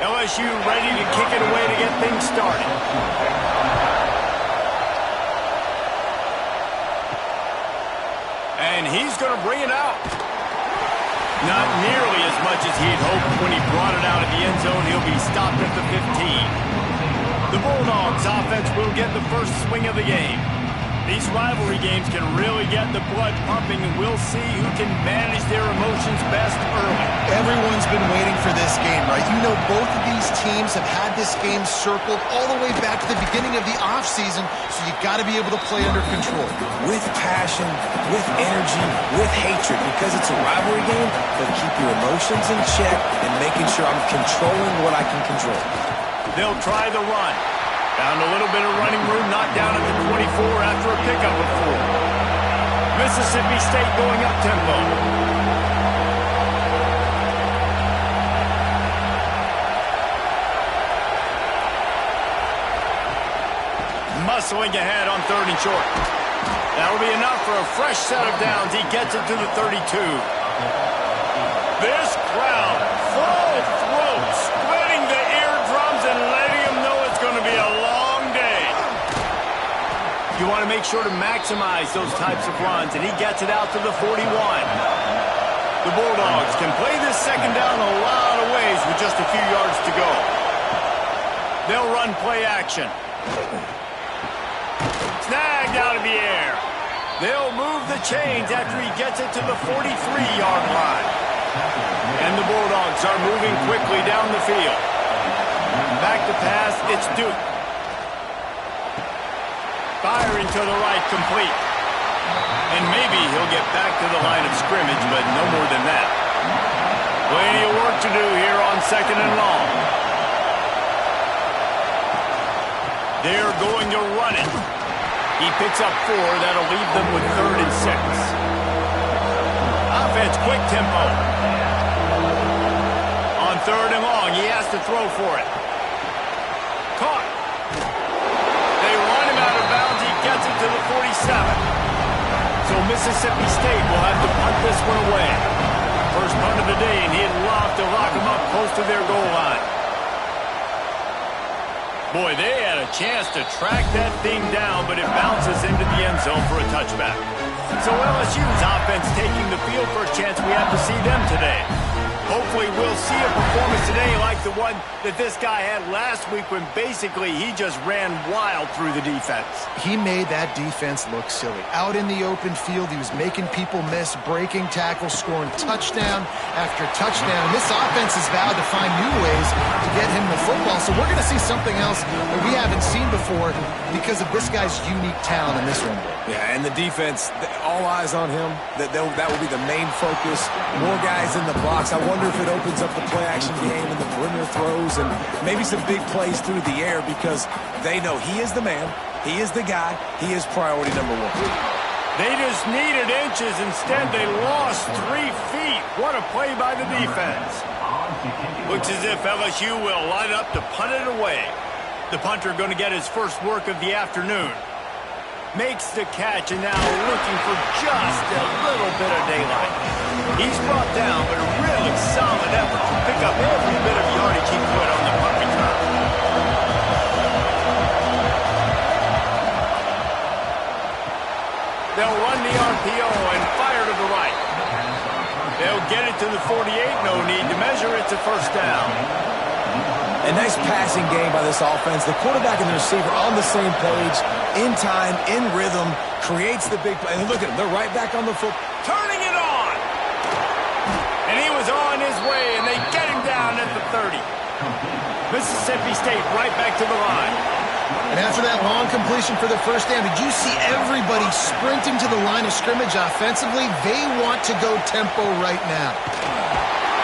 LSU ready to kick it away to get things started. And he's going to bring it out. Not nearly as much as he had hoped when he brought it out of the end zone. He'll be stopped at the 15. The Bulldogs offense will get the first swing of the game. These rivalry games can really get the blood pumping, and we'll see who can manage their emotions best early. Everyone's been waiting for this game, right? You know, both of these teams have had this game circled all the way back to the beginning of the offseason, so you got to be able to play under control. With passion, with energy, with hatred, because it's a rivalry game, but keep your emotions in check and making sure I'm controlling what I can control. They'll try the run. Found a little bit of running room, knocked down at the 24 after a pickup of 4. Mississippi State going up tempo. Muscling ahead on 3rd and short. That'll be enough for a fresh set of downs. He gets it to the 32. This crowd, full throat, splitting the eardrums and letting them know it's going to be a long day. You want to make sure to maximize those types of runs, and he gets it out to the 41. The Bulldogs can play this second down a lot of ways with just a few yards to go. They'll run play action. Snagged out of the air. They'll move the chains after he gets it to the 43-yard line. And the Bulldogs are moving quickly down the field. Back to pass, it's Duke. Firing to the right, complete. And maybe he'll get back to the line of scrimmage, but no more than that. Plenty of work to do here on 2nd and long. They're going to run it. He picks up 4. That'll leave them with 3rd and 6. Offense, quick tempo. On 3rd and long, he has to throw for it. Caught. They run him out of bounds. He gets it to the 47. So Mississippi State will have to punt this one away. First punt of the day, and he'd love to lock them up close to their goal line. Boy, they had a chance to track that thing down, but it bounces into the end zone for a touchback. So LSU's offense taking the field for a chance. We have to see them today. Hopefully we'll see a performance today like the one that this guy had last week when basically he just ran wild through the defense. He made that defense look silly. Out in the open field, he was making people miss, breaking tackles, scoring touchdown after touchdown. And this offense has vowed to find new ways to get him the football. So we're going to see something else that we haven't seen before because of this guy's unique talent in this one. Yeah, and the defense, all eyes on him. That will be the main focus. More guys in the box. I wonder if it opens up the play-action game and the perimeter throws and maybe some big plays through the air because they know he is the man, he is the guy, he is priority number 1. They just needed inches. Instead, they lost 3 feet. What a play by the defense. Looks as if LSU will line up to punt it away. The punter going to get his first work of the afternoon. Makes the catch and now looking for just a little bit of daylight. He's brought down, but a really solid effort to pick up every bit of yardage he could on the punt return. They'll run the RPO and fire to the right. They'll get it to the 48, no need to measure. It's a first down. A nice passing game by this offense. The quarterback and the receiver on the same page, in time, in rhythm, creates the big play. And look at them, they're right back on the foot. Turning it on! And he was on his way, and they get him down at the 30. Mississippi State right back to the line. And after that long completion for the first down, did you see everybody sprinting to the line of scrimmage offensively? They want to go tempo right now.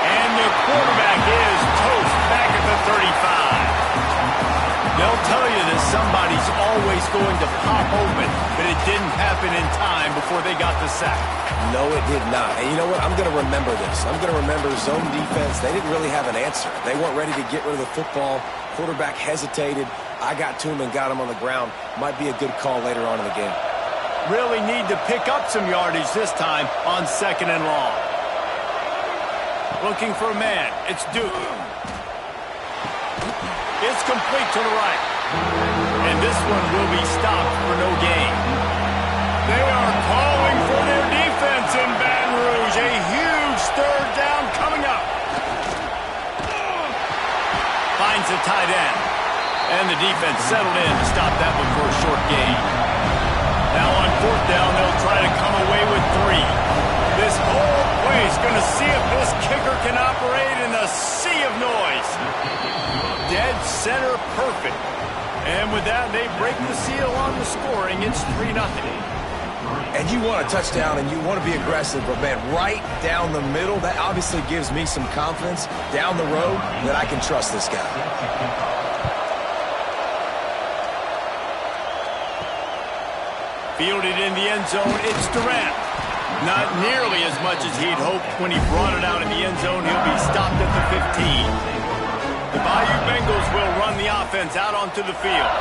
And the quarterback is toast back at the 35. They'll tell you that somebody's always going to pop open, but it didn't happen in time before they got the sack. No, it did not. And you know what? I'm going to remember this. I'm going to remember zone defense. They didn't really have an answer. They weren't ready to get rid of the football. Quarterback hesitated. I got to him and got him on the ground. Might be a good call later on in the game. Really need to pick up some yardage this time on 2nd and long. Looking for a man. It's Duke. It's complete to the right. And this one will be stopped for no gain. They are calling for their defense in Baton Rouge. A huge third down coming up. Finds the tight end. And the defense settled in to stop that one for a short gain. Now on fourth down, they'll try to come away with 3. This whole place going to see if this kicker can operate in a sea of noise. Dead center perfect. And with that, they break the seal on the scoring. It's 3-0. And you want a touchdown and you want to be aggressive, but man, right down the middle, that obviously gives me some confidence down the road that I can trust this guy. Fielded in the end zone, it's Durant. Not nearly as much as he'd hoped when he brought it out in the end zone. He'll be stopped at the 15. The Bayou Bengals will run the offense out onto the field.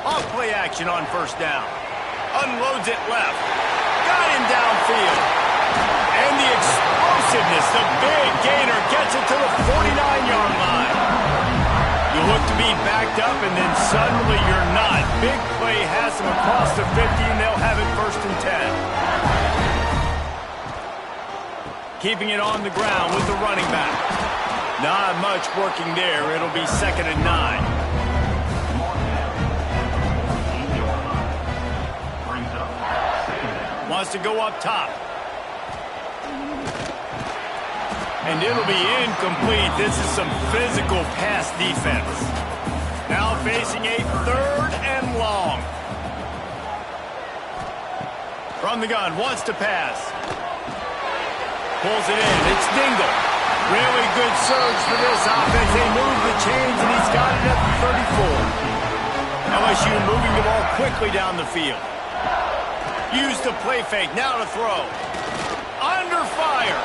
Off play action on first down. Unloads it left. Got him downfield. And the explosiveness, the big gainer gets it to the 49-yard line. You look to be backed up, and then suddenly you're not. Big play has them across the 50, and they'll have it 1st and 10. Keeping it on the ground with the running back. Not much working there. It'll be 2nd and 9. Wants to go up top. And it'll be incomplete. This is some physical pass defense. Now facing a 3rd and long. From the gun, wants to pass. Pulls it in. It's Dingle. Really good surge for this offense. They move the chains, and he's got it at the 34. LSU moving the ball quickly down the field. Use the play fake. Now to throw. Under fire.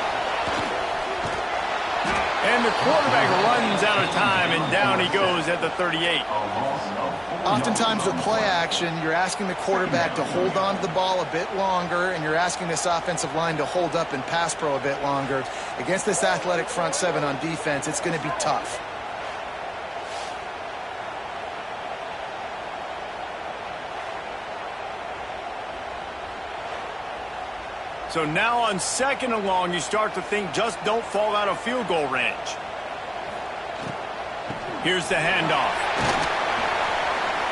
And the quarterback runs out of time, and down he goes at the 38. Oftentimes with play action, you're asking the quarterback to hold on to the ball a bit longer, and you're asking this offensive line to hold up in pass pro a bit longer. Against this athletic front 7 on defense, it's going to be tough. So now on 2nd and long, you start to think just don't fall out of field goal range. Here's the handoff.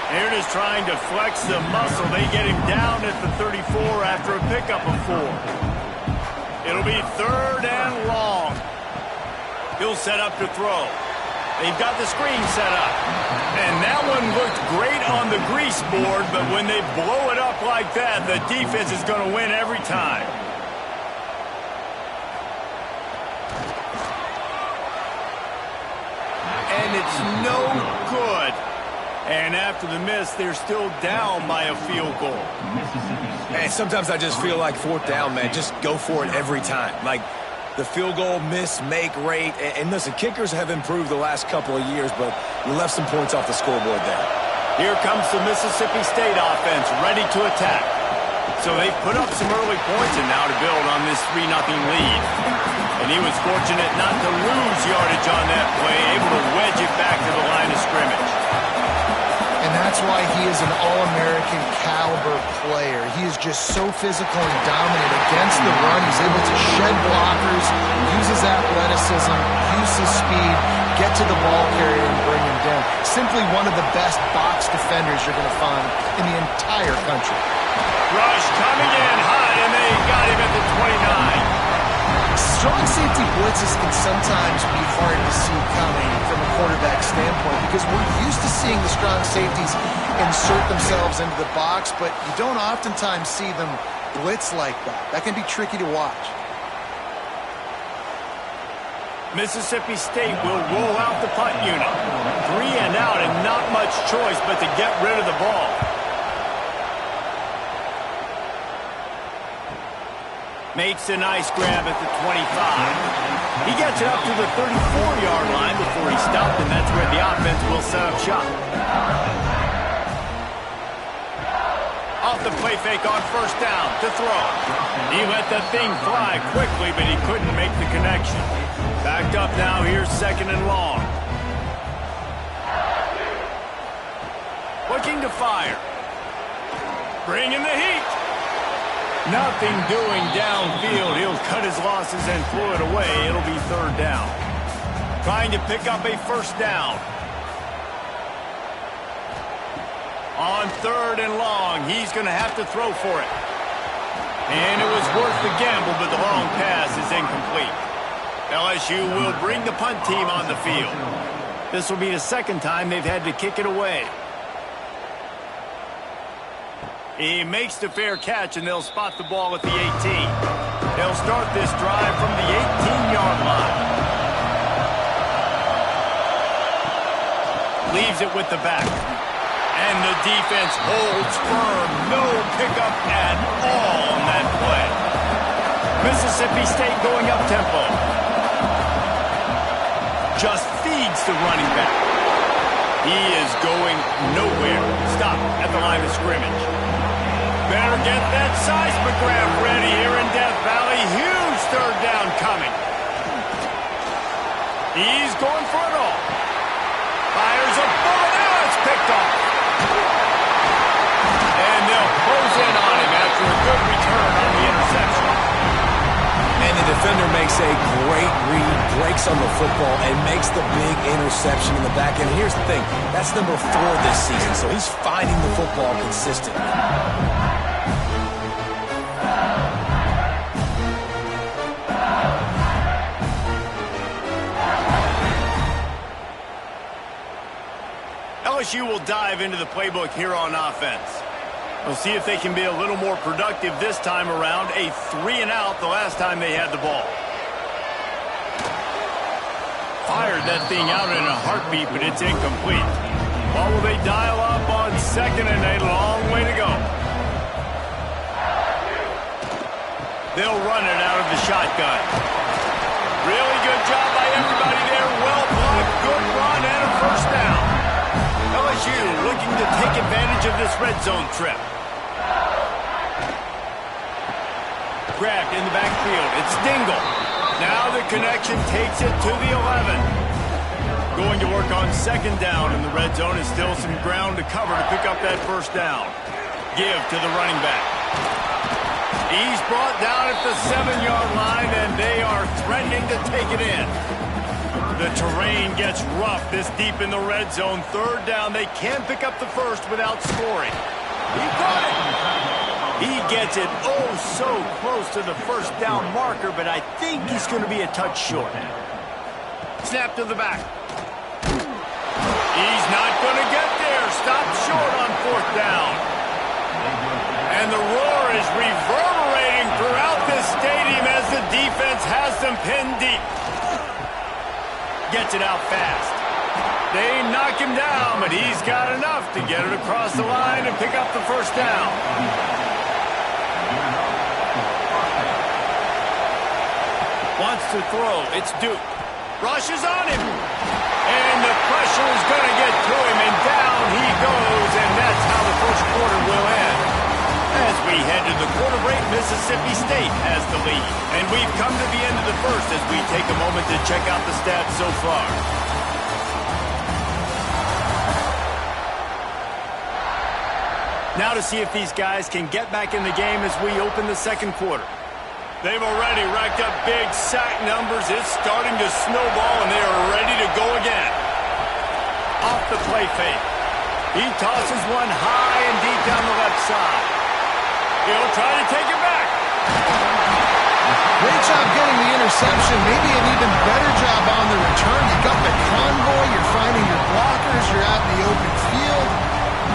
They're just trying to flex the muscle. They get him down at the 34 after a pickup of 4. It'll be 3rd and long. He'll set up to throw. They've got the screen set up. And that one looked great on the grease board, but when they blow it up like that, the defense is going to win every time. And it's no good. And after the miss, they're still down by a field goal. Man, sometimes I just feel like 4th down, man. Just go for it every time. Like the field goal miss-make rate. And listen, kickers have improved the last couple of years, but we left some points off the scoreboard there. Here comes the Mississippi State offense, ready to attack. So they've put up some early points, and now to build on this 3-0 lead. And he was fortunate not to lose yardage on that play, able to wedge it back to the line of scrimmage. And that's why he is an All-American caliber player. He is just so physical and dominant against the run. He's able to shed blockers, use his athleticism, use his speed, get to the ball carrier and bring him down. Simply one of the best box defenders you're going to find in the entire country. Rush coming in hot, and they got him at the 29. Strong safety blitzes can sometimes be hard to see coming from a quarterback standpoint because we're used to seeing the strong safeties insert themselves into the box, but you don't oftentimes see them blitz like that. That can be tricky to watch. Mississippi State will roll out the punt unit. 3 and out, and not much choice but to get rid of the ball. Makes a nice grab at the 25. He gets it up to the 34-yard line before he stopped, and that's where the offense will set up shop. Off the play fake on first down to throw. He let the thing fly quickly, but he couldn't make the connection. Backed up now, here's 2nd and long. Looking to fire. Bringing the heat. Nothing doing downfield. He'll cut his losses and throw it away. It'll be third down. Trying to pick up a first down. On third and long, he's going to have to throw for it. And it was worth the gamble, but the long pass is incomplete. LSU will bring the punt team on the field. This will be the second time they've had to kick it away. He makes the fair catch, and they'll spot the ball at the 18. They'll start this drive from the 18-yard line. Leaves it with the back. And the defense holds firm. No pickup at all on that play. Mississippi State going up-tempo. Just feeds the running back. He is going nowhere. Stop at the line of scrimmage. Better get that seismograph ready here in Death Valley. Huge third down coming. He's going for it all. Fires a bullet. Now it's picked off. And they'll close in on him after a good return on the interception. And the defender makes a great read, breaks on the football, and makes the big interception in the back end. Here's the thing. That's number 4 this season, so he's finding the football consistently. LSU will dive into the playbook here on offense. We'll see if they can be a little more productive this time around. A 3-and-out the last time they had the ball. Fired that thing out in a heartbeat, but it's incomplete. Ball will they dial up on second, and a long way to go. They'll run it out of the shotgun. Really good job by everybody there. Well blocked, good run, and a first down. LSU looking to take advantage of this red zone trip. Grabbed in the backfield. It's Dingle. Now the connection takes it to the 11. Going to work on second down in the red zone. Is still some ground to cover to pick up that first down. Give to the running back. He's brought down at the 7-yard line, and they are threatening to take it in. The terrain gets rough this deep in the red zone. Third down. They can't pick up the first without scoring. He caught it. He gets it so close to the first down marker, but I think he's going to be a touch short. Snap to the back. He's not going to get there. Stopped short on fourth down. And the roar is reverberating throughout this stadium as the defense has them pinned deep. Gets it out fast. They knock him down, but he's got enough to get it across the line and pick up the first down. Wants to throw. It's Duke. Rushes on him. And the pressure is going to get to him, and down he goes, and that's how the first quarter will end. As we head to the quarter break, Mississippi State has the lead. And we've come to the end of the first as we take a moment to check out the stats so far. Now to see if these guys can get back in the game as we open the second quarter. They've already racked up big sack numbers. It's starting to snowball, and they are ready to go again. Off the play fake. He tosses one high and deep down the left side. He'll try to take it back. Great job getting the interception. Maybe an even better job on the return. You got the convoy. You're finding your blockers. You're out in the open field.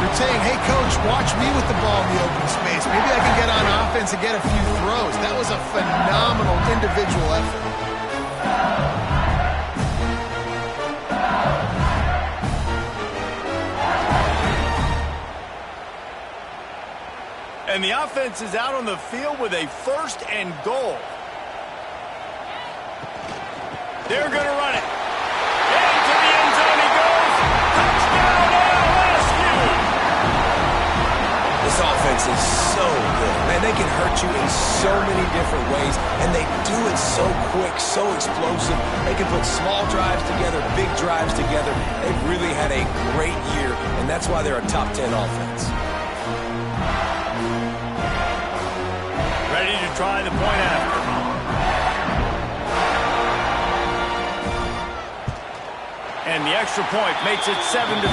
You're saying, hey, coach, watch me with the ball in the open space. Maybe I can get on offense and get a few throws. That was a phenomenal individual effort. And the offense is out on the field with a first and goal. They're going to run it. Into the end zone he goes. Touchdown LSU! This offense is so good. Man, and they can hurt you in so many different ways, and they do it so quick, so explosive. They can put small drives together, big drives together. They've really had a great year, and that's why they're a top 10 offense. Ready to try the point after. And the extra point makes it 7-3.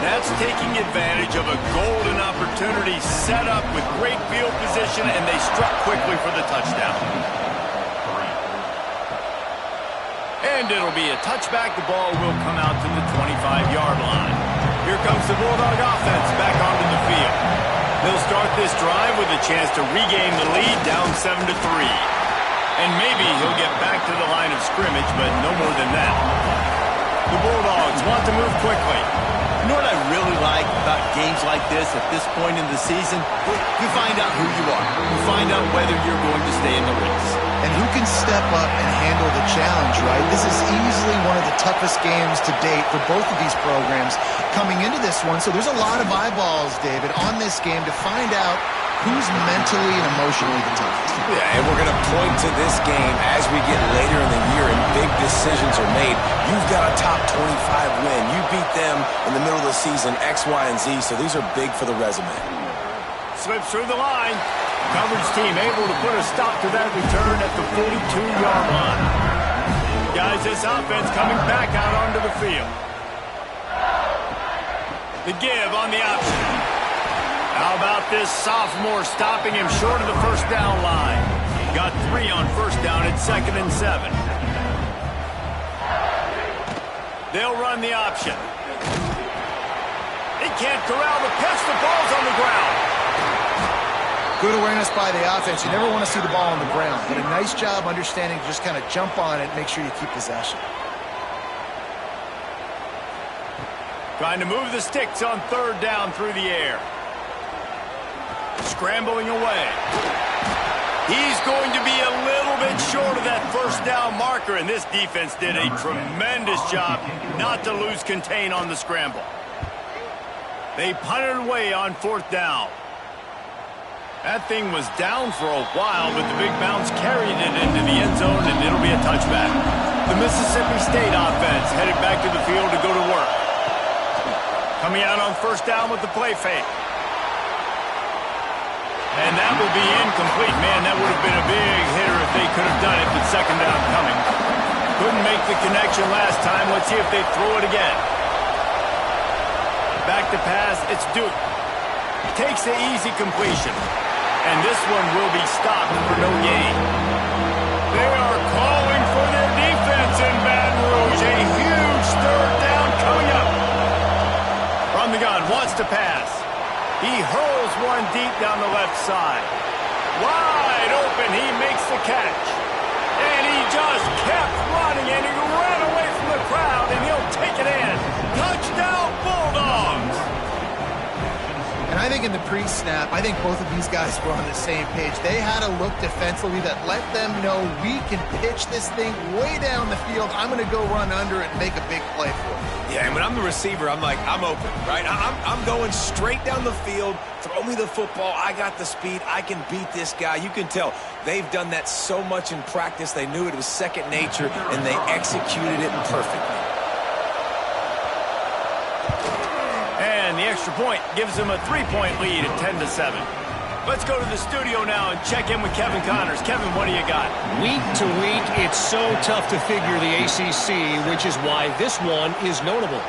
That's taking advantage of a golden opportunity set up with great field position, and they struck quickly for the touchdown. And it'll be a touchback. The ball will come out to the 25-yard line. Here comes the Bulldog offense back onto the field. They'll start this drive with a chance to regain the lead, down 7-3. And maybe he'll get back to the line of scrimmage, but no more than that. The Bulldogs want to move quickly. You know what I really like about games like this at this point in the season? You find out who you are. You find out whether you're going to stay in the race. And who can step up and handle the challenge, right? This is easily one of the toughest games to date for both of these programs coming into this one. So there's a lot of eyeballs, David, on this game to find out who's mentally and emotionally the toughest. Yeah, and we're going to point to this game as we get later in the year and big decisions are made. You've got a top 25 win. You beat them in the middle of the season, X, Y, and Z, so these are big for the resume. Slips through the line. Coverage team able to put a stop to that return at the 42-yard line. Guys, this offense coming back out onto the field. The give on the option. How about this sophomore stopping him short of the first down line? Got 3 on first down at 2nd and 7. They'll run the option. He can't corral the pitch. The ball's on the ground. Good awareness by the offense. You never want to see the ball on the ground, but a nice job understanding to just kind of jump on it and make sure you keep possession. Trying to move the sticks on 3rd down through the air. Scrambling away. He's going to be a little bit short of that first down marker, and this defense did a tremendous job not to lose contain on the scramble. They punted away on 4th down. That thing was down for a while, but the big bounce carried it into the end zone, and it'll be a touchback. The Mississippi State offense headed back to the field to go to work. Coming out on 1st down with the play fake. And that will be incomplete. Man, that would have been a big hitter if they could have done it, but 2nd down coming. Couldn't make the connection last time. Let's see if they throw it again. Back to pass. It's Duke. Takes the easy completion. And this one will be stopped for no gain. They are calling for their defense in Baton Rouge. A huge 3rd down coming up. From the gun, wants to pass. He hurls one deep down the left side. Wide open, he makes the catch. And he just kept running, and he ran away from the crowd, and he'll take it in. Touchdown, Bulldogs! And I think in the pre-snap, I think both of these guys were on the same page. They had a look defensively that let them know we can pitch this thing way down the field. I'm going to go run under it and make a big play for it. Yeah, and when I'm the receiver, I'm like, I'm open, right? I'm going straight down the field. Throw me the football. I got the speed. I can beat this guy. You can tell they've done that so much in practice. They knew it was second nature, and they executed it perfectly. And the extra point gives them a 3-point lead at 10-7. Let's go to the studio now and check in with Kevin Connors. Kevin, what do you got? Week to week, it's so tough to figure the ACC, which is why this one is notable.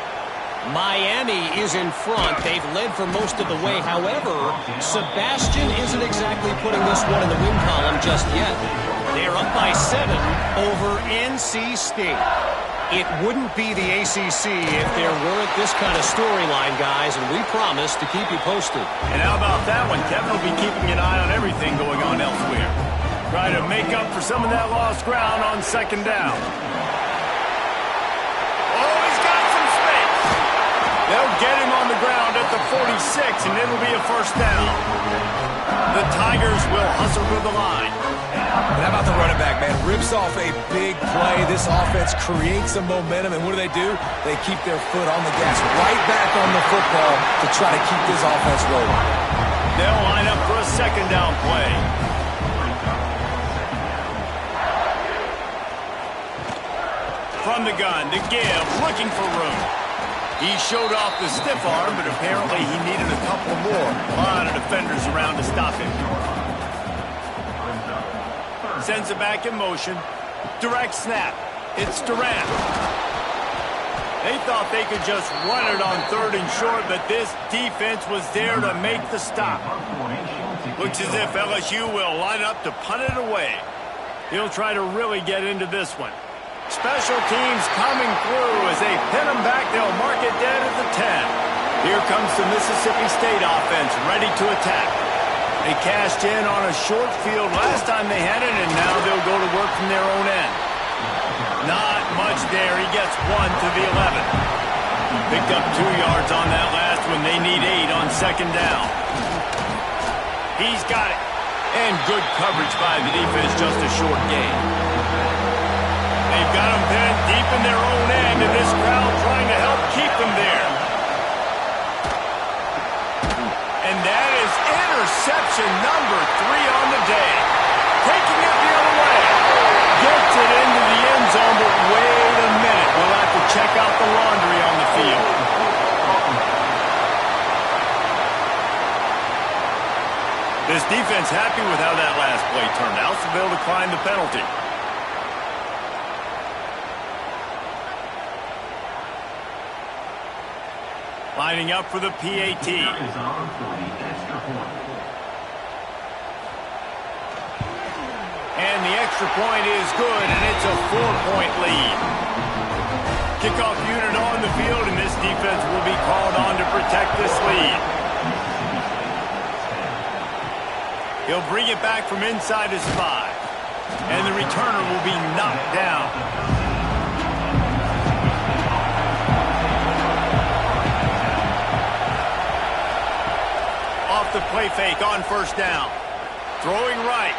Miami is in front. They've led for most of the way. However, Sebastian isn't exactly putting this one in the win column just yet. They're up by 7 over NC State. It wouldn't be the ACC if there weren't this kind of storyline, guys, and we promise to keep you posted. And how about that one? Kevin will be keeping an eye on everything going on elsewhere. Try to make up for some of that lost ground on 2nd down. Oh, he's got some space. They'll get him on the ground at the 46, and it'll be a 1st down. The Tigers will hustle to the line. And how about the running back, man? Rips off a big play. This offense creates some momentum, and what do? They keep their foot on the gas, right back on the football to try to keep this offense rolling. They'll line up for a second down play. From the gun, to give, looking for room. He showed off the stiff arm, but apparently he needed a couple more. A lot of defenders around to stop him. Sends it back in motion. Direct snap. It's Durant. They thought they could just run it on 3rd and short, but this defense was there to make the stop. Looks as if LSU will line up to punt it away. He'll try to really get into this one. Special teams coming through as they pin them back. They'll mark it dead at the 10. Here comes the Mississippi State offense ready to attack. They cashed in on a short field last time they had it, and now they'll go to work from their own end. Not much there. He gets 1 to the 11. Picked up 2 yards on that last one. They need 8 on second down. He's got it. And good coverage by the defense, just a short gain. They've got them pinned deep in their own end, and this crowd trying to help keep them there. And that is interception number 3 on the day. Taking it the other way. Gets it into the end zone, but wait a minute. We'll have to check out the laundry on the field. This defense happy with how that last play turned out, so they'll decline the penalty. Lining up for the PAT. And the extra point is good, and it's a 4-point lead. Kickoff unit on the field, and this defense will be called on to protect this lead. He'll bring it back from inside his 5. And the returner will be knocked down. Off the play fake on first down. Throwing right.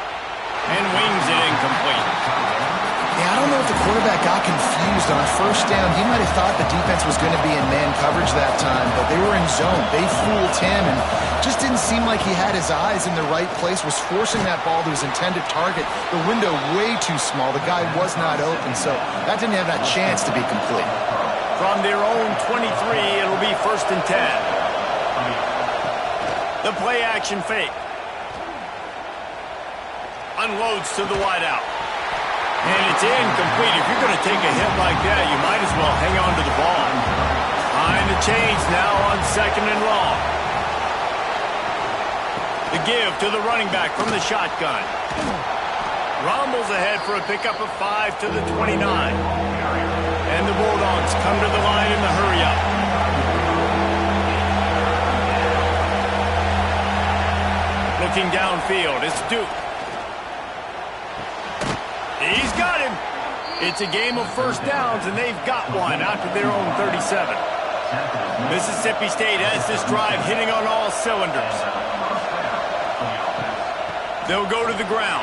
And wings it incomplete. Yeah, I don't know if the quarterback got confused on first down. He might have thought the defense was going to be in man coverage that time, but they were in zone. They fooled him and just didn't seem like he had his eyes in the right place, was forcing that ball to his intended target. The window way too small. The guy was not open, so that didn't have that chance to be complete. From their own 23, it'll be 1st and 10. The play action fake. Unloads to the wideout. And it's incomplete. If you're going to take a hit like that, you might as well hang on to the ball. Behind the chains now on 2nd and long. The give to the running back from the shotgun. Rumbles ahead for a pickup of 5 to the 29. And the Bulldogs come to the line in the hurry-up. Looking downfield, it's Duke. He's got him. It's a game of first downs, and they've got one out to their own 37. Mississippi State has this drive hitting on all cylinders. They'll go to the ground.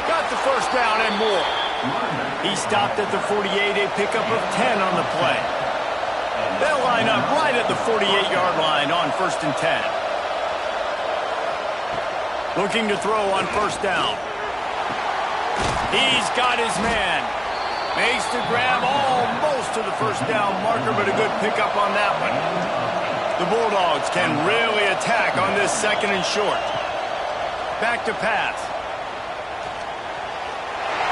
Got the first down and more. He stopped at the 48, a pickup of 10 on the play. They'll line up right at the 48-yard line on 1st and 10. Looking to throw on first down. He's got his man. Makes the grab almost to the first down marker, but a good pickup on that one. The Bulldogs can really attack on this 2nd and short. Back to pass.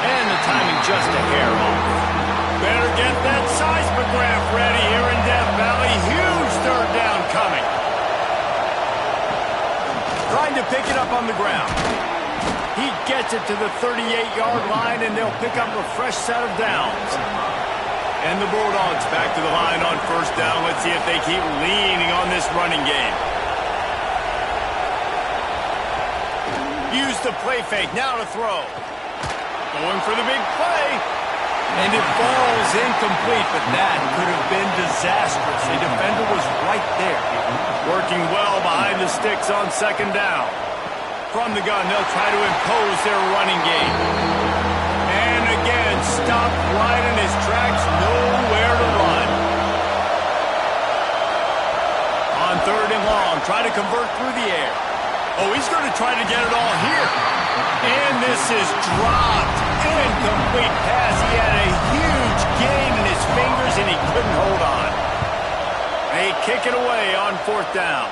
And the timing just a hair off. Better get that seismograph ready here in Death Valley. Huge 3rd down coming. Trying to pick it up on the ground. He gets it to the 38-yard line, and they'll pick up a fresh set of downs. And the Bulldogs back to the line on first down. Let's see if they keep leaning on this running game. Use the play fake. Now to throw. Going for the big play. And it falls incomplete, but that could have been disastrous. The defender was right there. Working well behind the sticks on second down. From the gun, they'll try to impose their running game. And again, stopped right in his tracks, nowhere to run. On 3rd and long, try to convert through the air. Oh, he's going to try to get it all here. And this is dropped. Incomplete pass. He had a huge gain in his fingers, and he couldn't hold on. They kick it away on 4th down.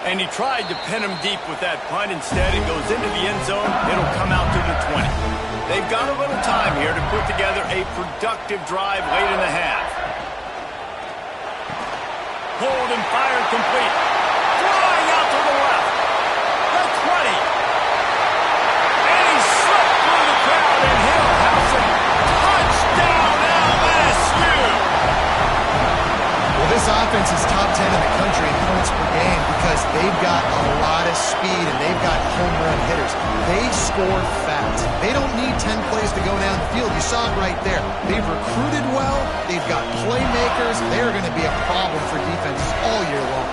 And he tried to pin him deep with that punt. Instead, it goes into the end zone. It'll come out to the 20. They've got a little time here to put together a productive drive late in the half. Pulled and fired complete. Flying out to the left. The 20. And he slipped through the crowd, and Hill has it. Touchdown, LSU! Well, this offense is top 10 in the country in points per game because they've got a lot of speed and they've got home run hitters. They score fast. They don't need 10 plays to go down the field. You saw it right there. They've recruited well. They've got playmakers. They're going to be a problem for defenses all year long.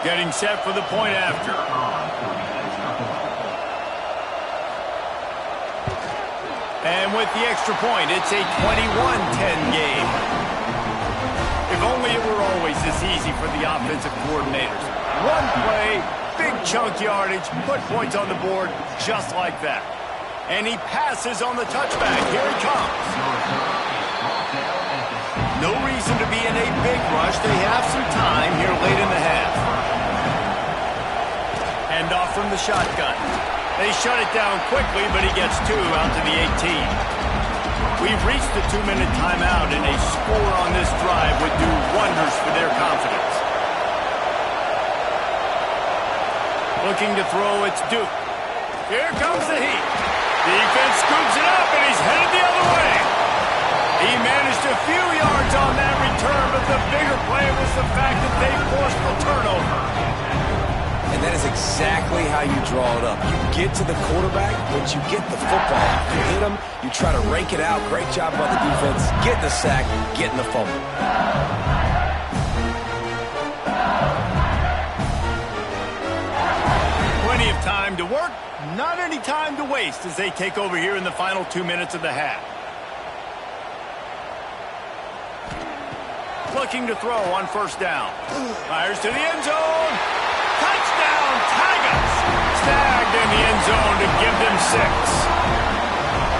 Getting set for the point after. And with the extra point, it's a 21-10 game. If only it were always this easy for the offensive coordinators. One play, big chunk yardage, put points on the board just like that. And he passes on the touchback. Here he comes. No reason to be in a big rush. They have some time here late in the half. Hand off from the shotgun. They shut it down quickly, but he gets 2 out to the 18. We've reached the 2-minute timeout, and a score on this drive would do wonders for their confidence. Looking to throw, it's Duke. Here comes the heat. Defense scoops it up, and he's headed the other way. He managed a few yards on that return, but the bigger play was the fact that they forced the turnover. And that is exactly how you draw it up. You get to the quarterback, but you get the football. You hit him, you try to rake it out. Great job by the defense. Getting the sack, getting the fumble. Plenty of time to work, not any time to waste as they take over here in the final 2 minutes of the half. Looking to throw on 1st down. Fires to the end zone. Touchdown, Tigers! Snagged in the end zone to give them 6.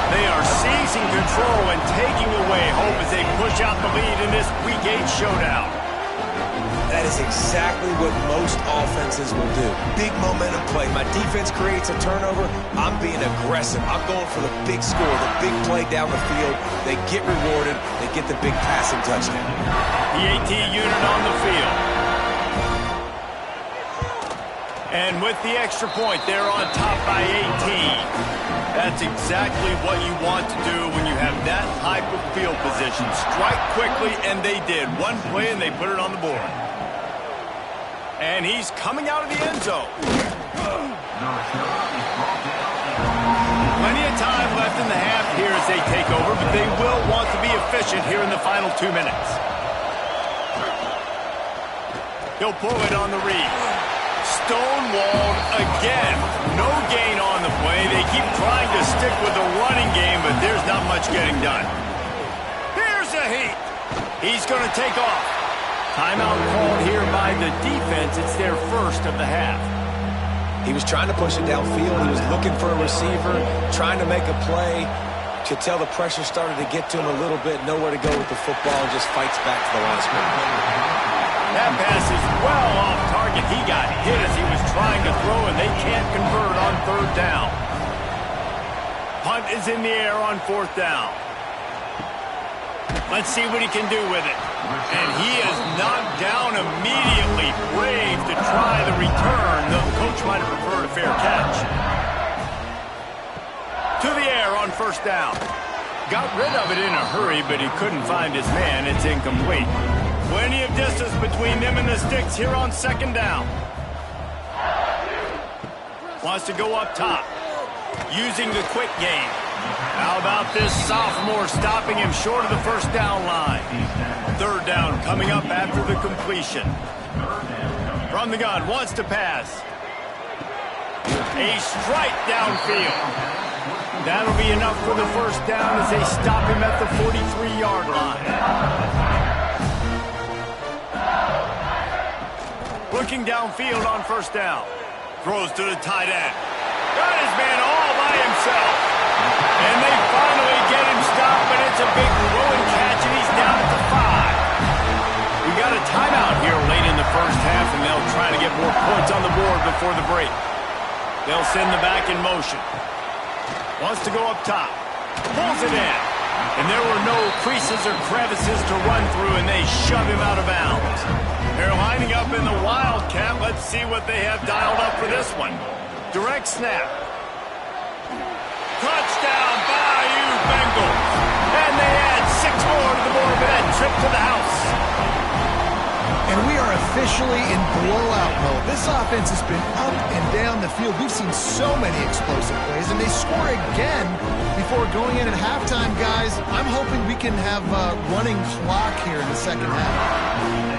They are seizing control and taking away hope as they push out the lead in this Week 8 showdown. That is exactly what most offenses will do. Big momentum play. My defense creates a turnover. I'm being aggressive. I'm going for the big score, the big play down the field. They get rewarded. They get the big passing touchdown. The AT unit on the field. And with the extra point, they're on top by 18. That's exactly what you want to do when you have that type of field position. Strike quickly, and they did. One play, and they put it on the board. And he's coming out of the end zone. Plenty of time left in the half here as they take over, but they will want to be efficient here in the final 2 minutes. He'll pull it on the read. Stonewalled again. No gain on the play. They keep trying to stick with the running game, but there's not much getting done. Here's a heat. He's going to take off. Timeout called here by the defense. It's their first of the half. He was trying to push it downfield. He was looking for a receiver, trying to make a play. Could tell the pressure started to get to him a little bit. Nowhere to go with the football, and just fights back to the line of scrimmage. That pass is well off target. He got hit as he was trying to throw, and they can't convert on 3rd down. Punt is in the air on 4th down. Let's see what he can do with it. And he is knocked down immediately. Brave to try the return, though the coach might have preferred a fair catch. To the air on 1st down. Got rid of it in a hurry, but he couldn't find his man. It's incomplete. Plenty of distance between them and the sticks here on 2nd down. Wants to go up top. Using the quick game. How about this sophomore stopping him short of the 1st down line? 3rd down coming up after the completion. From the gun, wants to pass. A strike downfield. That'll be enough for the first down as they stop him at the 43-yard line. Looking downfield on first down. Throws to the tight end. Got his man all by himself. And they finally get him stopped, but it's a big throwing catch, and he's down at the 5. We got a timeout here late in the first half, and they'll try to get more points on the board before the break. They'll send the back in motion. Wants to go up top. Pulls it in. And there were no creases or crevices to run through, and they shove him out of bounds. They're lining up in the Wildcat. Let's see what they have dialed up for this one. Direct snap. Touchdown, Bayou Bengals. And they add 6 more to the board for that trip to the house. And we are officially in blowout mode. This offense has been up and down the field. We've seen so many explosive plays, and they score again before going in at halftime, guys. I'm hoping we can have a running clock here in the second half.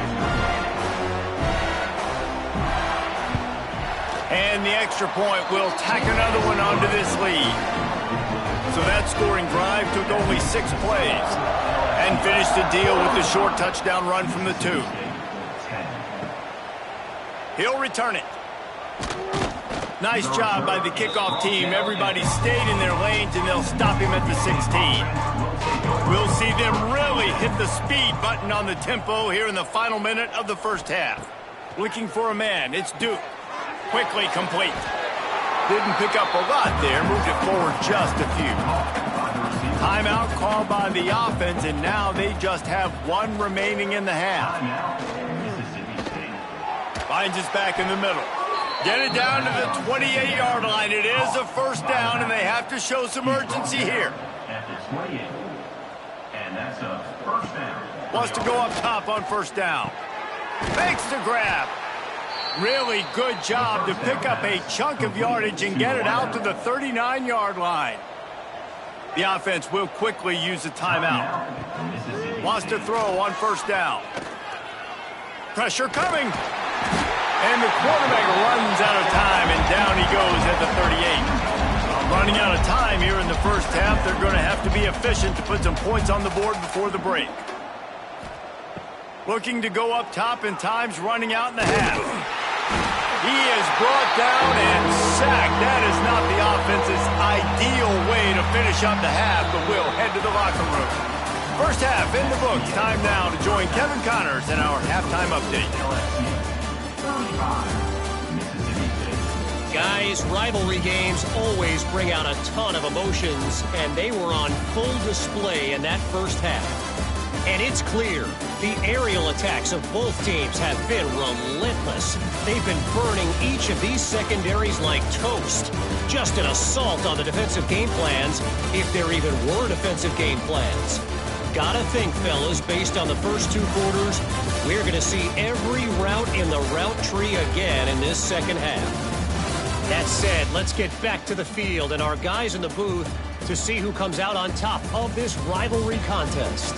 And the extra point will tack another one onto this lead. So that scoring drive took only 6 plays and finished the deal with the short touchdown run from the 2. He'll return it. Nice job by the kickoff team. Everybody stayed in their lanes, and they'll stop him at the 16. We'll see them really hit the speed button on the tempo here in the final minute of the first half. Looking for a man. It's Duke. Quickly complete. Didn't pick up a lot there. Moved it forward just a few. Timeout called by the offense, and now they just have 1 remaining in the half. Finds his back in the middle. Get it down to the 28-yard line. It is a first down, and they have to show some urgency here. And that's a first down. Wants to go up top on first down. Makes the grab. Really good job to pick up a chunk of yardage and get it out to the 39-yard line. The offense will quickly use a timeout. Wants to throw on first down. Pressure coming. And the quarterback runs out of time, and down he goes at the 38. Running out of time here in the first half. They're going to have to be efficient to put some points on the board before the break. Looking to go up top, and time's running out in the half. He is brought down and sacked. That is not the offense's ideal way to finish up the half, but we'll head to the locker room. First half in the books. Time now to join Kevin Connors in our halftime update. Guys, rivalry games always bring out a ton of emotions, and they were on full display in that first half. And it's clear, the aerial attacks of both teams have been relentless. They've been burning each of these secondaries like toast. Just an assault on the defensive game plans, if there even were defensive game plans. Gotta think, fellas, based on the first 2 quarters, we're going to see every route in the route tree again in this second half. That said, let's get back to the field and our guys in the booth to see who comes out on top of this rivalry contest.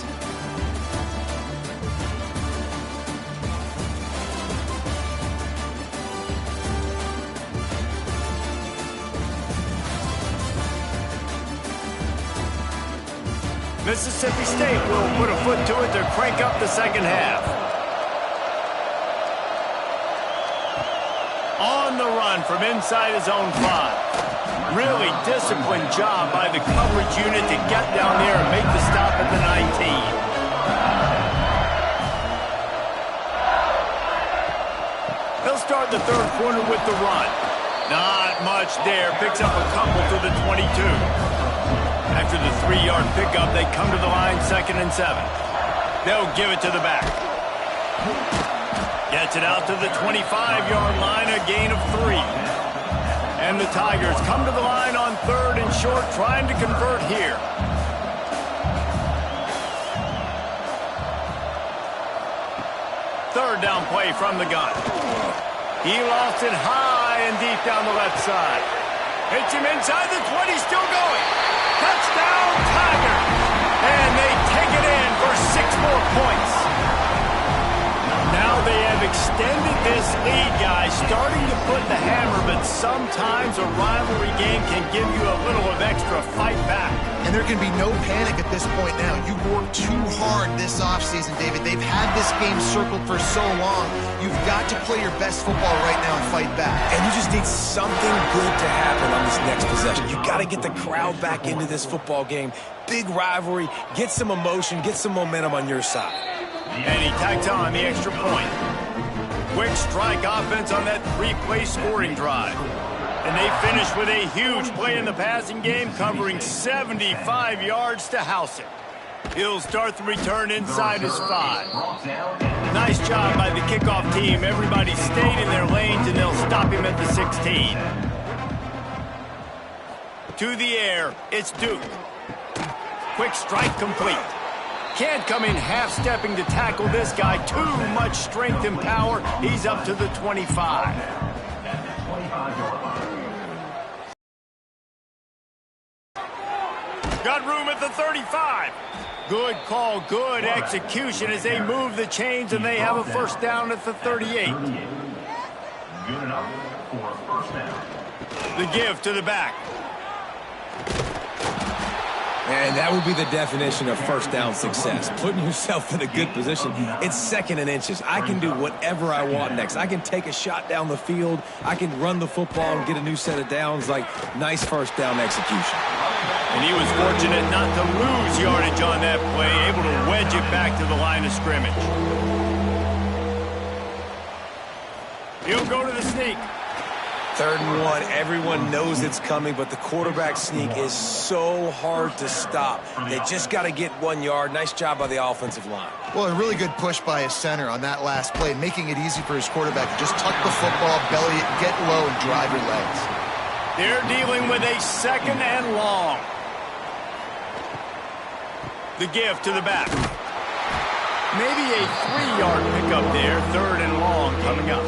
Mississippi State will put a foot to it to crank up the second half. On the run from inside his own 5. Really disciplined job by the coverage unit to get down there and make the stop at the 19. He'll start the third quarter with the run. Not much there. Picks up a couple to the 22. After the 3-yard pickup, they come to the line 2nd and 7. They'll give it to the back. Gets it out to the 25-yard line, a gain of 3. And the Tigers come to the line on 3rd and short, trying to convert here. Third down play from the gun. He lost it high and deep down the left side. Hits him inside the 20, still going. Touchdown, Tigers! And they take it in for 6 more points. Now Well, they have extended this lead, guys, starting to put the hammer, but sometimes a rivalry game can give you a little of extra fight back. And there can be no panic at this point now. You worked too hard this offseason, David. They've had this game circled for so long. You've got to play your best football right now and fight back. And you just need something good to happen on this next possession. You got to get the crowd back into this football game. Big rivalry. Get some emotion. Get some momentum on your side. And he tacks on the extra point. Quick strike offense on that three-play scoring drive. And they finish with a huge play in the passing game, covering 75 yards to house it. He'll start the return inside his 5. Nice job by the kickoff team. Everybody stayed in their lanes, and they'll stop him at the 16. To the air, it's Duke. Quick strike complete. Can't come in half-stepping to tackle this guy. Too much strength and power. He's up to the 25. Got room at the 35. Good call, good execution as they move the chains, and they have a first down at the 38. Good enough for a first down. The give to the back. And that would be the definition of first down success. Putting yourself in a good position. It's 2nd and inches. I can do whatever I want next. I can take a shot down the field. I can run the football and get a new set of downs. Like, nice first down execution. And he was fortunate not to lose yardage on that play, able to wedge it back to the line of scrimmage. He'll go to the sneak. 3rd and 1, everyone knows it's coming, but the quarterback sneak is so hard to stop. They just got to get 1 yard. Nice job by the offensive line. Well, a really good push by his center on that last play, making it easy for his quarterback to just tuck the football, belly it, get low, and drive your legs. They're dealing with a 2nd and long. The give to the back. Maybe a 3-yard pickup there. 3rd and long coming up.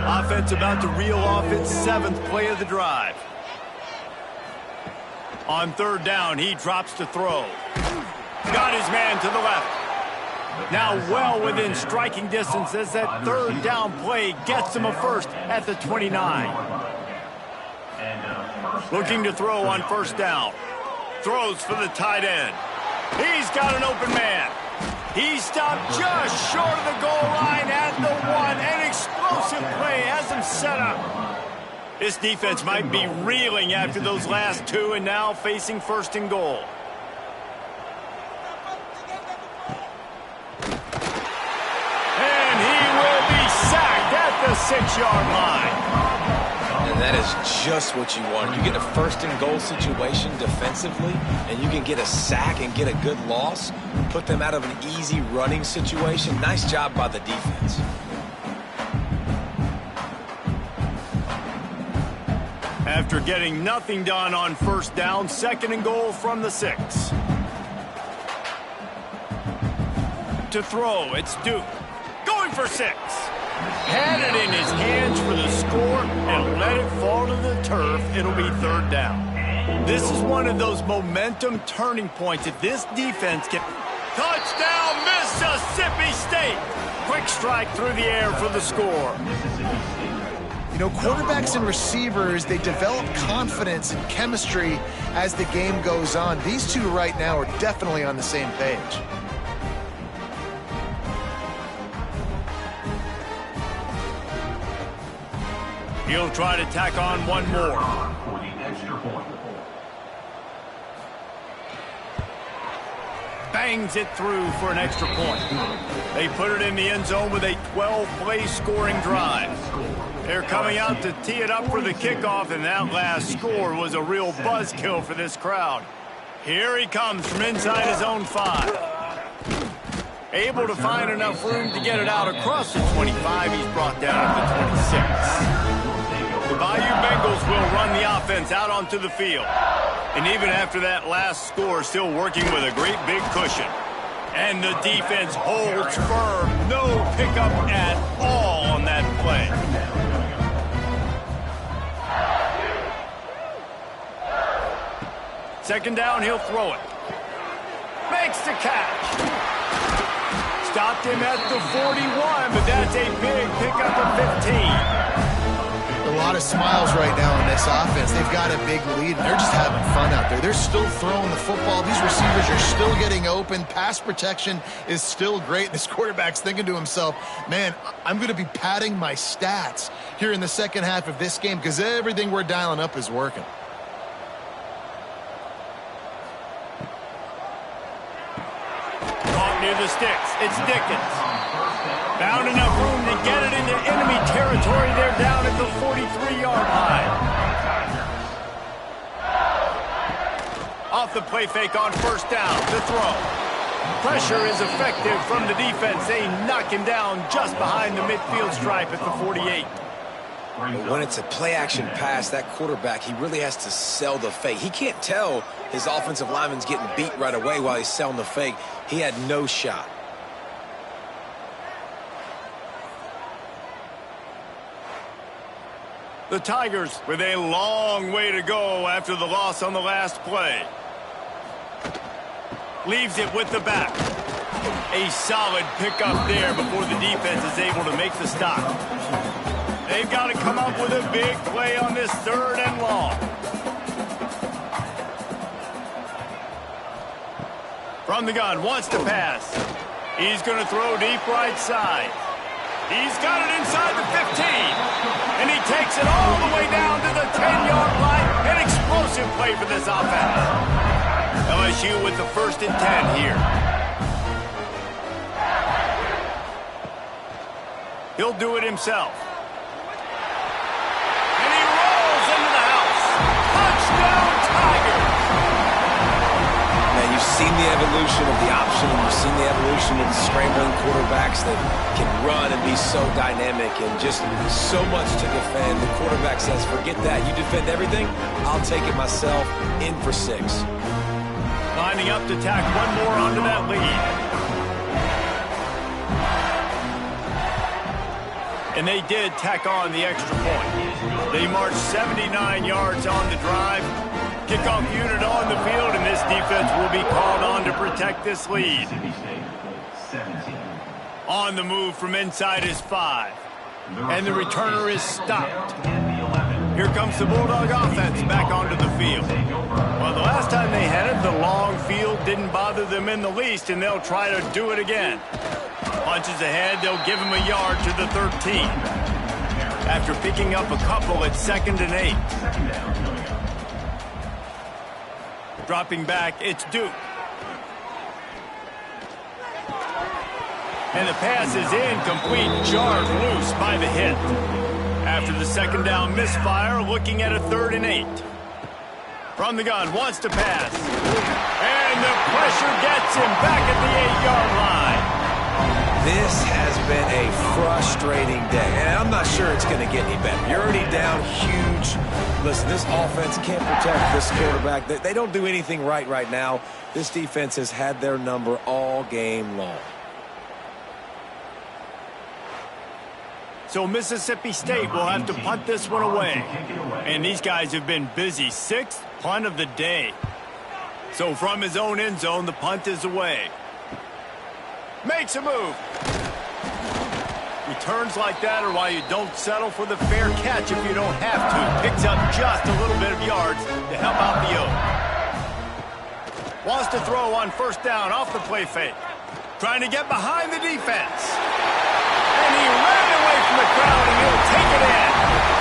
Offense about to reel off its 7th play of the drive. On 3rd down, he drops to throw. Got his man to the left. Now well within striking distance as that 3rd down play gets him a first at the 29. Looking to throw on 1st down. Throws for the tight end. He's got an open man. He stopped just short of the goal line at the 1. An explosive play has him set up. This defense might be reeling after those last 2 and now facing 1st and goal. And he will be sacked at the 6-yard line. And that is just what you want. You get a 1st and goal situation defensively, and you can get a sack and get a good loss, put them out of an easy running situation. Nice job by the defense. After getting nothing done on 1st down, 2nd and goal from the 6. To throw, it's Duke. Going for 6. Had it in his hands for the score and let it fall to the turf. It'll be 3rd down. This is one of those momentum turning points. If this defense can... Touchdown, Mississippi State! Quick strike through the air for the score. You know, quarterbacks and receivers, they develop confidence and chemistry as the game goes on. These two right now are definitely on the same page. He'll try to tack on one more. For the extra point. Bangs it through for an extra point. They put it in the end zone with a 12-play scoring drive. They're coming out to tee it up for the kickoff, and that last score was a real buzzkill for this crowd. Here he comes from inside his own 5. Able to find enough room to get it out across the 25. He's brought down at the 26. The Bayou Bengals will run the offense out onto the field. And even after that last score, still working with a great big cushion. And the defense holds firm. No pickup at all on that play. Second down, he'll throw it. Makes the catch. stopped him at the 41, but that's a big pickup of 15. A lot of smiles right now in this offense. They've got a big lead, and they're just having fun out there. They're still throwing the football. These receivers are still getting open. Pass protection is still great. This quarterback's thinking to himself, man, I'm going to be padding my stats here in the second half of this game because everything we're dialing up is working. Caught near the sticks. It's Dickens. Found enough room to get it into enemy territory. They're down at the 43-yard line. Off the play fake on first down. The throw. Pressure is effective from the defense. They knock him down just behind the midfield stripe at the 48. But when it's a play-action pass, that quarterback, he really has to sell the fake. He can't tell his offensive lineman's getting beat right away while he's selling the fake. He had no shot. The Tigers with a long way to go after the loss on the last play. Leaves it with the back. A solid pickup there before the defense is able to make the stop. They've got to come up with a big play on this 3rd and long. From the gun, wants to pass. He's going to throw deep right side. He's got it inside the 15. And he takes it all the way down to the 10-yard line. An explosive play for this offense. LSU with the 1st and 10 here. He'll do it himself. And he rolls into the house. Touchdown, Tigers! Man, you've seen the evolution of the option. You've seen the evolution of the scrambling quarterbacks that can run and be so dynamic and just so much to defend. The quarterback says, forget that. You defend everything, I'll take it myself. In for 6. Lining up to tack one more onto that lead. And they did tack on the extra point. They marched 79 yards on the drive. Kickoff unit on the field, and this defense will be called on to protect this lead. On the move from inside is 5. And the returner is stopped. Here comes the Bulldog offense back onto the field. Well, the last time they had it, the long field didn't bother them in the least, and they'll try to do it again. Punches ahead, they'll give him a yard to the 13. After picking up a couple at 2nd and 8. Dropping back, it's Duke. And the pass is incomplete, jarred loose by the hit. After the 2nd down misfire, looking at a 3rd and 8. From the gun, wants to pass. And the pressure gets him back at the 8-yard line. This has been a frustrating day, and I'm not sure it's going to get any better. You're already down huge. Listen, this offense can't protect this quarterback. They don't do anything right now. This defense has had their number all game long. So Mississippi State will have to punt this one away. And these guys have been busy. 6th punt of the day. So from his own end zone, the punt is away. Makes a move. Returns like that are why you don't settle for the fair catch if you don't have to. Picks up just a little bit of yards to help out the Oak. Wants to throw on first down off the play fake. Trying to get behind the defense. And he ran away from the crowd, and he'll take it in.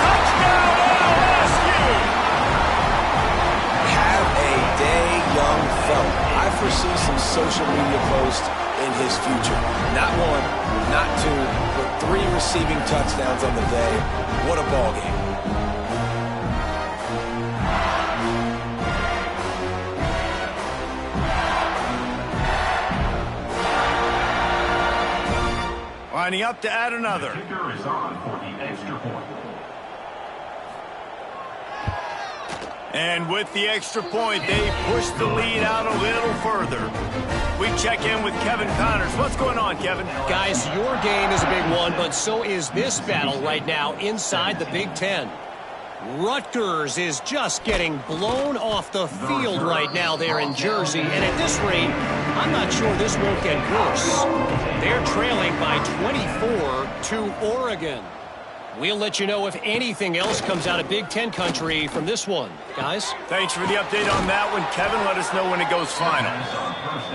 Touchdown, LSU! Have a day, young fella. I foresee some social media posts in his future. Not 1, not 2, but 3 receiving touchdowns on the day. What a ball game. Lining up to add another. The kicker is on for the extra point. And with the extra point, they push the lead out a little further. We check in with Kevin Connors. What's going on, Kevin? Guys, your game is a big one, but so is this battle right now inside the Big Ten. Rutgers is just getting blown off the field right now there in Jersey, and at this rate, I'm not sure this won't get worse. They're trailing by 24 to Oregon. We'll let you know if anything else comes out of Big Ten country from this one. Guys? Thanks for the update on that one, Kevin. Let us know when it goes final.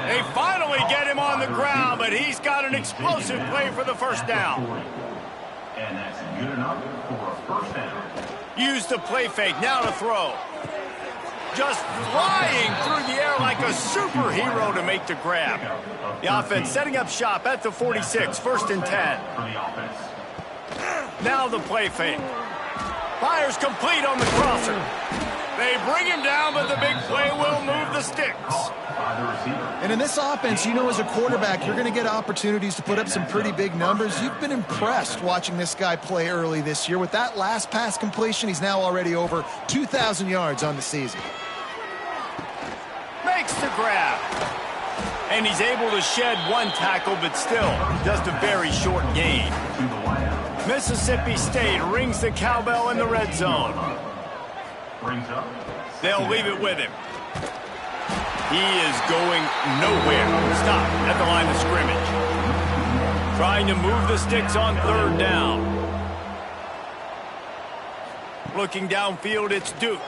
They finally get him on the ground, but he's got an explosive play for the first down. And that's good enough for a first down. Use the play fake, now to throw. Just flying through the air like a superhero to make the grab. The offense setting up shop at the 46, 1st and 10. Now the play fake. Fires complete on the crosser. They bring him down, but the big play will move the sticks. And in this offense, you know, as a quarterback, you're going to get opportunities to put up some pretty big numbers. You've been impressed watching this guy play early this year. With that last pass completion, he's now already over 2,000 yards on the season. Makes the grab. And he's able to shed one tackle, but still just a very short gain. Mississippi State rings the cowbell in the red zone. They'll leave it with him. He is going nowhere. Stop at the line of scrimmage. Trying to move the sticks on 3rd down. Looking downfield, it's Duke.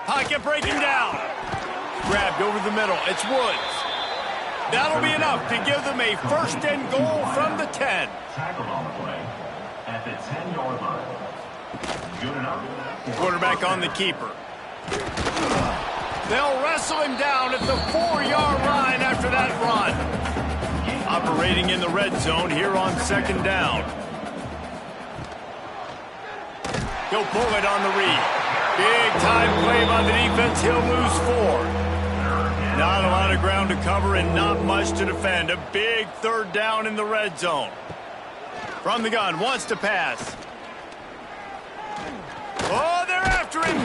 Pocket breaking down. Grabbed over the middle. It's Woods. That'll be enough to give them a 1st and goal from the 10. Tackled on the play at the 10-yard line. Good enough. Quarterback on the keeper. They'll wrestle him down at the 4-yard line after that run. Operating in the red zone here on 2nd down. He'll pull it on the read. Big time play by the defense. He'll lose 4. Not a lot of ground to cover and not much to defend. A big 3rd down in the red zone. From the gun, wants to pass. Oh, they're after him.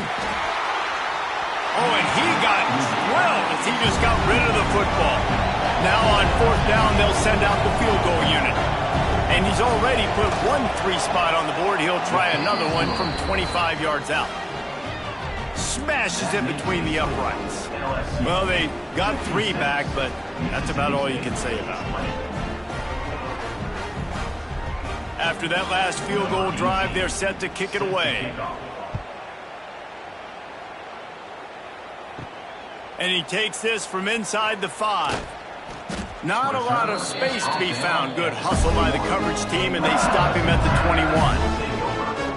Oh, and he got drilled as he just got rid of the football. Now on 4th down, they'll send out the field goal unit. And he's already put 1 3 spot on the board. He'll try another one from 25 yards out. Smashes it between the uprights. Well, they got 3 back, but that's about all you can say about it. After that last field goal drive, they're set to kick it away. And he takes this from inside the 5. Not a lot of space to be found. Good hustle by the coverage team, and they stop him at the 21.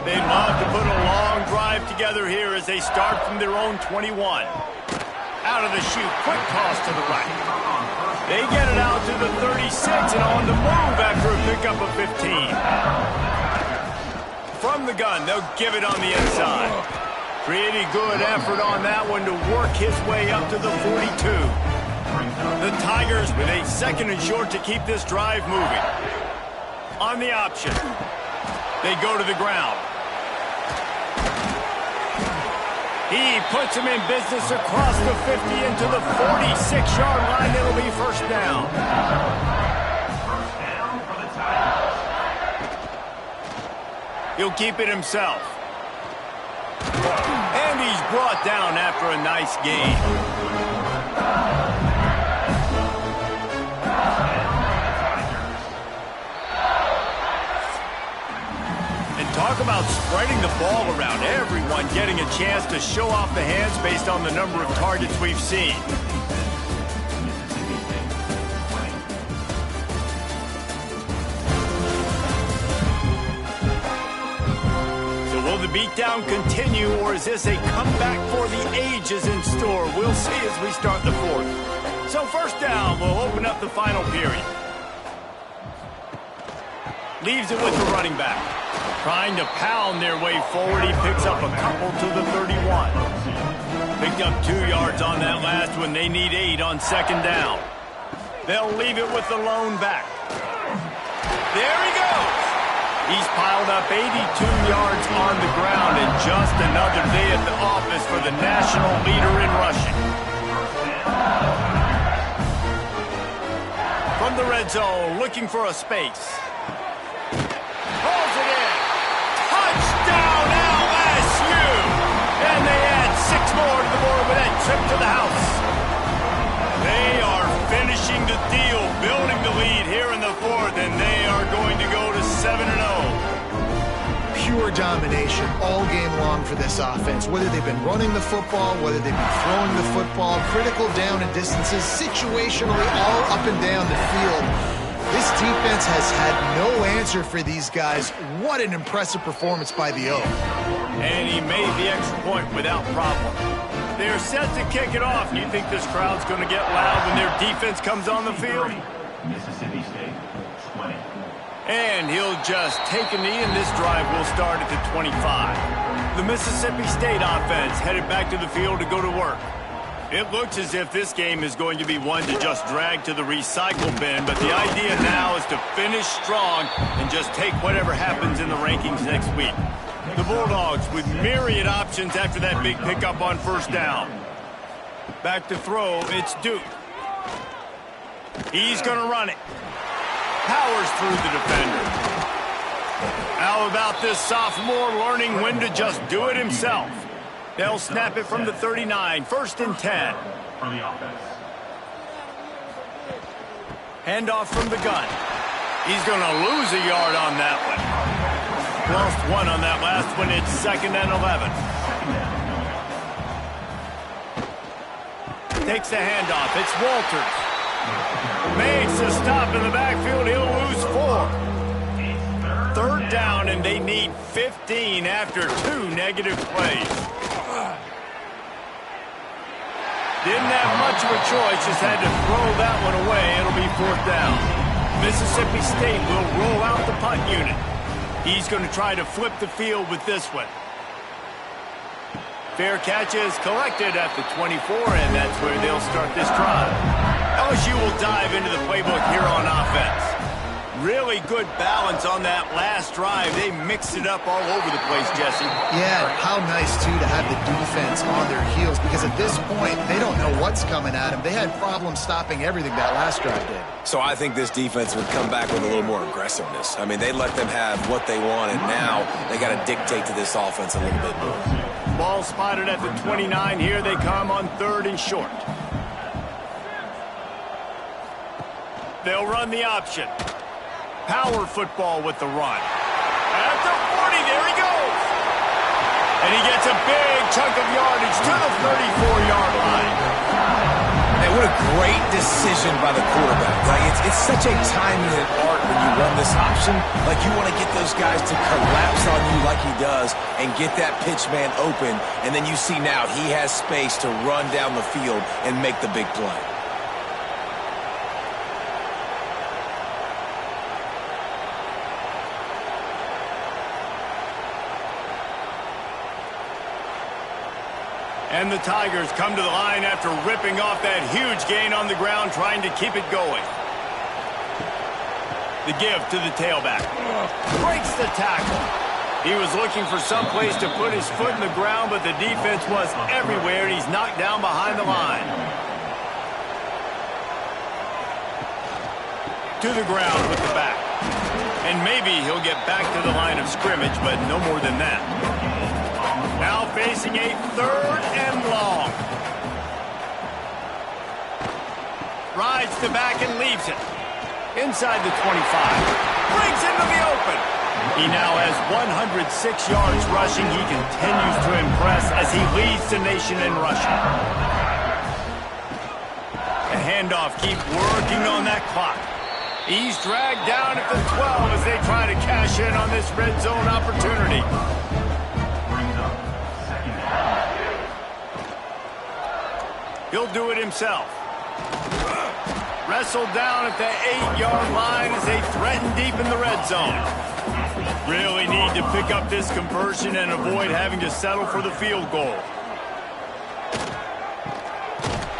They'd love to put a long drive together here as they start from their own 21. Out of the chute, quick toss to the right. They get it out to the 36 and on the move after a pickup of 15. From the gun, they'll give it on the inside. Pretty good effort on that one to work his way up to the 42. The Tigers with a 2nd and short to keep this drive moving. On the option, they go to the ground. He puts him in business across the 50 into the 46-yard line. It'll be 1st down. First down for the Tigers. He'll keep it himself. And he's brought down after a nice gain. Talk about spreading the ball around. Everyone getting a chance to show off the hands based on the number of targets we've seen. So will the beatdown continue, or is this a comeback for the ages in store? We'll see as we start the 4th. So 1st down, we'll open up the final period. Leaves it with the running back. Trying to pound their way forward. He picks up a couple to the 31. Picked up 2 yards on that last one. They need 8 on 2nd down. They'll leave it with the lone back. There he goes. He's piled up 82 yards on the ground, and just another day at the office for the national leader in rushing. From the red zone, looking for a space. Pulls it in. Touchdown LSU! pure domination all game long for this offense. Whether they've been running the football, whether they've been throwing the football, critical down and distances, situationally all up and down the field. This defense has had no answer for these guys. What an impressive performance by the O. And he made the extra point without problem. They're set to kick it off. You think this crowd's going to get loud when their defense comes on the field? Mississippi State, 20. And he'll just take a knee, and this drive will start at the 25. The Mississippi State offense headed back to the field to go to work. It looks as if this game is going to be one to just drag to the recycle bin, but the idea now is to finish strong and just take whatever happens in the rankings next week. The Bulldogs with myriad options after that big pickup on first down. Back to throw, it's Duke. He's going to run it. Powers through the defender. How about this sophomore learning when to just do it himself? They'll snap it from the 39, 1st and 10. For the offense. Handoff from the gun. He's going to lose a yard on that one. Lost one on that last one. It's 2nd and 11. Takes the handoff. It's Walters. Makes a stop in the backfield. He'll lose 4. 3rd down, and they need 15 after 2 negative plays. Didn't have much of a choice, just had to throw that one away. It'll be 4th down. Mississippi State will roll out the punt unit. He's going to try to flip the field with this one. Fair catch is collected at the 24, and that's where they'll start this drive. LSU will dive into the playbook here on offense. Really good balance on that last drive. They mixed it up all over the place, Jesse. Yeah, how nice, too, to have the defense on their heels, because at this point, they don't know what's coming at them. They had problems stopping everything that last drive did. So I think this defense would come back with a little more aggressiveness. I mean, they let them have what they want, and now they got to dictate to this offense a little bit more. Ball spotted at the 29. Here they come on 3rd and short. They'll run the option. Power football with the run. At the 40, there he goes. And he gets a big chunk of yardage to the 34-yard line. And what a great decision by the quarterback. Like it's such a timing and art when you run this option. Like you want to get those guys to collapse on you like he does and get that pitch man open. And then you see now he has space to run down the field and make the big play. And the Tigers come to the line after ripping off that huge gain on the ground, trying to keep it going. The give to the tailback. Breaks the tackle. He was looking for some place to put his foot in the ground, but the defense was everywhere, and he's knocked down behind the line. To the ground with the back. And maybe he'll get back to the line of scrimmage, but no more than that. Now facing a 3rd and long. Rides the back and leaves it. Inside the 25. Brings into the open. He now has 106 yards rushing. He continues to impress as he leads the nation in rushing. The handoff keeps working on that clock. He's dragged down at the 12 as they try to cash in on this red zone opportunity. He'll do it himself. Wrestled down at the 8-yard line as they threaten deep in the red zone. Really need to pick up this conversion and avoid having to settle for the field goal.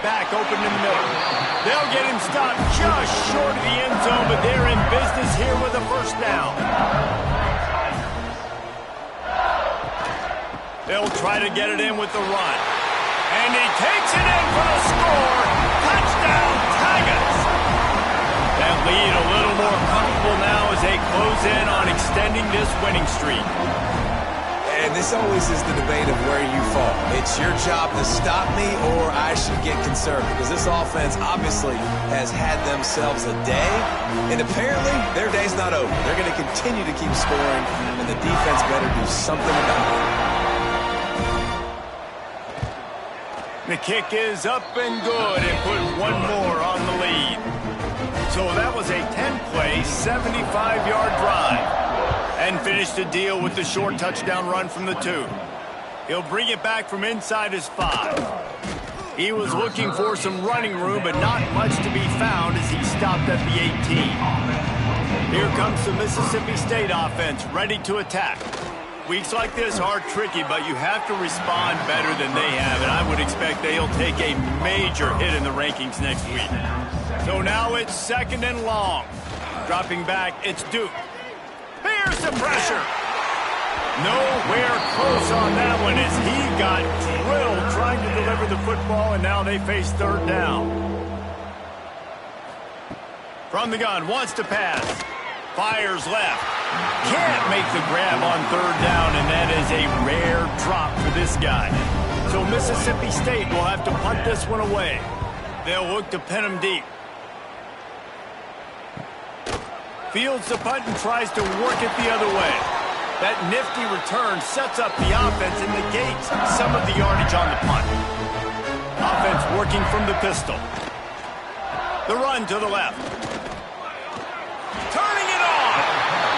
Back open in the middle. They'll get him stopped just short of the end zone, but they're in business here with a 1st down. They'll try to get it in with the run. And he takes it in for the score. Touchdown, Tigers. That lead a little more comfortable now as they close in on extending this winning streak. And this always is the debate of where you fall. It's your job to stop me, or I should get concerned, because this offense obviously has had themselves a day, and apparently their day's not over. They're going to continue to keep scoring, and the defense better do something about it. The kick is up and good and put one more on the lead. So that was a 10-play, 75-yard drive. And finished the deal with the short touchdown run from the 2. He'll bring it back from inside his 5. He was looking for some running room, but not much to be found as he stopped at the 18. Here comes the Mississippi State offense, ready to attack. Weeks like this are tricky, but you have to respond better than they have, and I would expect they'll take a major hit in the rankings next week. So now it's 2nd and long. Dropping back, it's Duke. Here's the pressure. Nowhere close on that one as he got drilled trying to deliver the football, and now they face 3rd down. From the gun, wants to pass. Fires left. Can't make the grab on 3rd down, and that is a rare drop for this guy. So Mississippi State will have to punt this one away. They'll look to pin him deep. Fields the punt and tries to work it the other way. That nifty return sets up the offense and negates some of the yardage on the punt. Offense working from the pistol. The run to the left. Turning it on!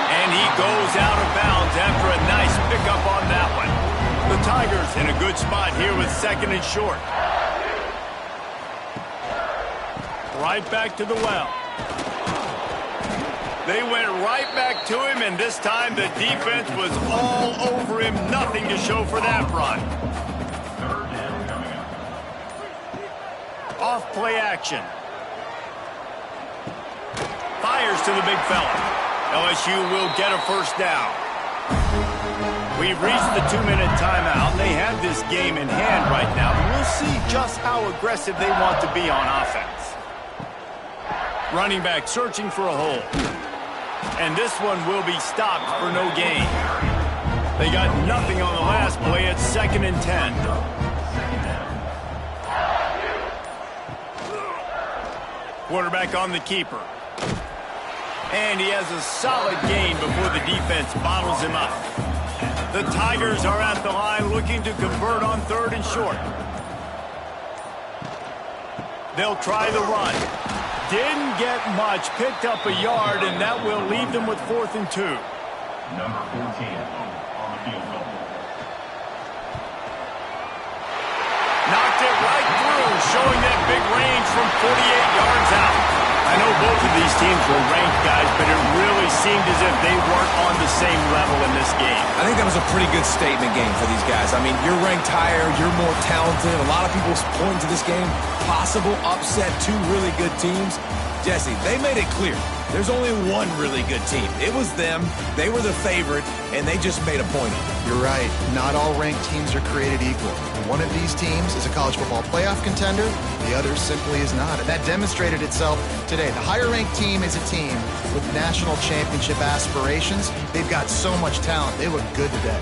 And he goes out of bounds after a nice pickup on that one. The Tigers in a good spot here with 2nd and short. Right back to the well. They went right back to him, and this time the defense was all over him. Nothing to show for that run. Off play action. Fires to the big fella. LSU will get a 1st down. We've reached the 2-minute timeout, and they have this game in hand right now. But we'll see just how aggressive they want to be on offense. Running back searching for a hole. And this one will be stopped for no gain. They got nothing on the last play. It's 2nd and 10. Quarterback on the keeper. And he has a solid gain before the defense bottles him up. The Tigers are at the line looking to convert on 3rd and short. They'll try the run. Didn't get much, picked up a yard, and that will leave them with 4th and 2. Number 14 on the field goal. Knocked it right through, showing that big range from 48 yards out. I know both of these teams were ranked guys, but it really seemed as if they weren't on the same level in this game. I think that was a pretty good statement game for these guys. I mean, you're ranked higher, you're more talented. A lot of people point to this game. Possible upset, 2 really good teams. Jesse, they made it clear. There's only one really good team. It was them. They were the favorite, and they just made a point of it. You're right. Not all ranked teams are created equal. One of these teams is a college football playoff contender. The other simply is not. And that demonstrated itself today. The higher-ranked team is a team with national championship aspirations. They've got so much talent. They look good today.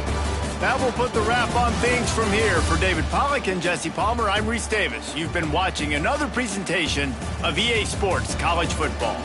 That will put the wrap on things from here. For David Pollack and Jesse Palmer, I'm Reese Davis. You've been watching another presentation of EA Sports College Football.